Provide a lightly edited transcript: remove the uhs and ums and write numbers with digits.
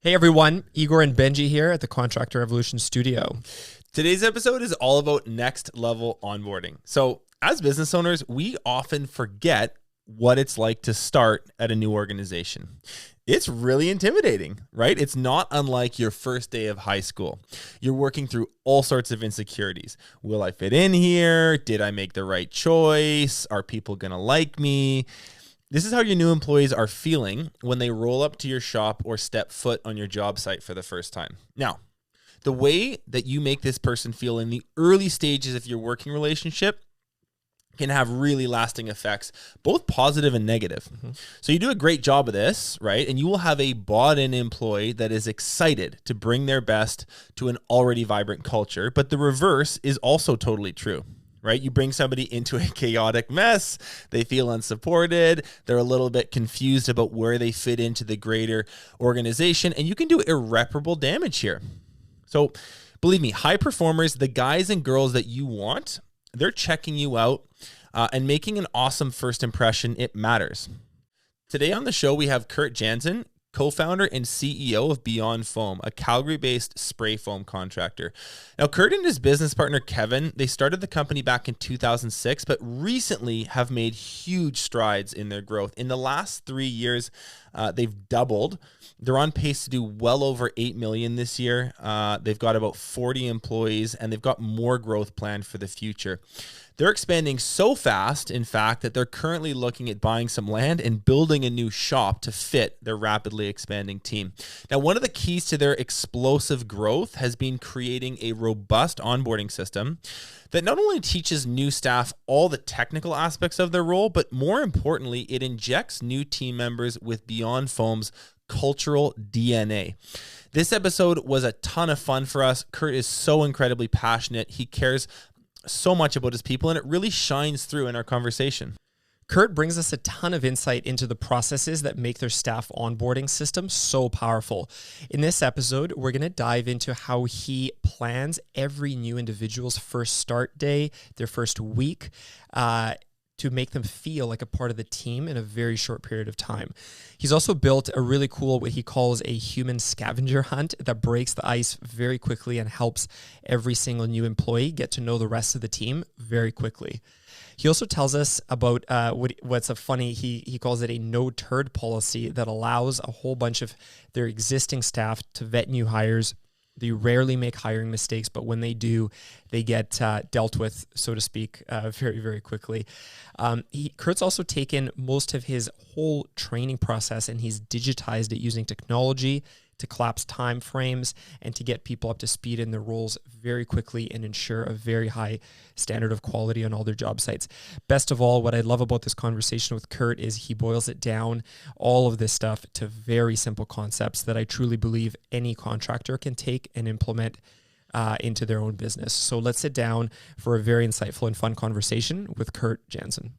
Hey everyone, Igor and Benji here at the Contractor Evolution Studio. Today's episode is all about next level onboarding. So as business owners, we often forget what it's like to start at a new organization. It's really intimidating, right? It's not unlike your first day of high school. You're working through all sorts of insecurities. Will I fit in here? Did I make the right choice? Are people going to like me? This is how your new employees are feeling when they roll up to your shop or step foot on your job site for the first time. Now, the way that you make this person feel in the early stages of your working relationship can have really lasting effects, both positive and negative. So you do a great job of this, right? And you will have a bought-in employee that is excited to bring their best to an already vibrant culture. But the reverse is also totally true. Right? You bring somebody into a chaotic mess, they feel unsupported, they're a little bit confused about where they fit into the greater organization, and you can do irreparable damage here. So believe me, high performers, the guys and girls that you want, they're checking you out and making an awesome first impression. It matters. Today on the show, we have Curt Janzen, co-founder and CEO of Beyond Foam, a Calgary-based spray foam contractor. Now, Curt and his business partner, Kevin, they started the company back in 2006, but recently have made huge strides in their growth. In the last 3 years, they've doubled. They're on pace to do well over 8 million this year. They've got about 40 employees, and they've got more growth planned for the future. They're expanding so fast, in fact, that they're currently looking at buying some land and building a new shop to fit their rapidly expanding team. Now, one of the keys to their explosive growth has been creating a robust onboarding system that not only teaches new staff all the technical aspects of their role, but more importantly, it injects new team members with Beyond Foam's cultural DNA. This episode was a ton of fun for us. Curt is so incredibly passionate. He cares so much about his people, and it really shines through in our conversation. Curt brings us a ton of insight into the processes that make their staff onboarding system so powerful. In this episode, we're going to dive into how he plans every new individual's first start day, their first week, to make them feel like a part of the team in a very short period of time. He's also built a really cool, what he calls a human scavenger hunt that breaks the ice very quickly and helps every single new employee get to know the rest of the team very quickly. He also tells us about what's a funny, he calls it a no turd policy that allows a whole bunch of their existing staff to vet new hires. They rarely make hiring mistakes, but when they do, they get dealt with, so to speak, very, very quickly. Curt's also taken most of his whole training process and he's digitized it using technology to collapse time frames and to get people up to speed in their roles very quickly and ensure a very high standard of quality on all their job sites. Best of all, what I love about this conversation with Curt is he boils it down, all of this stuff, to very simple concepts that I truly believe any contractor can take and implement into their own business. So let's sit down for a very insightful and fun conversation with Curt Janzen.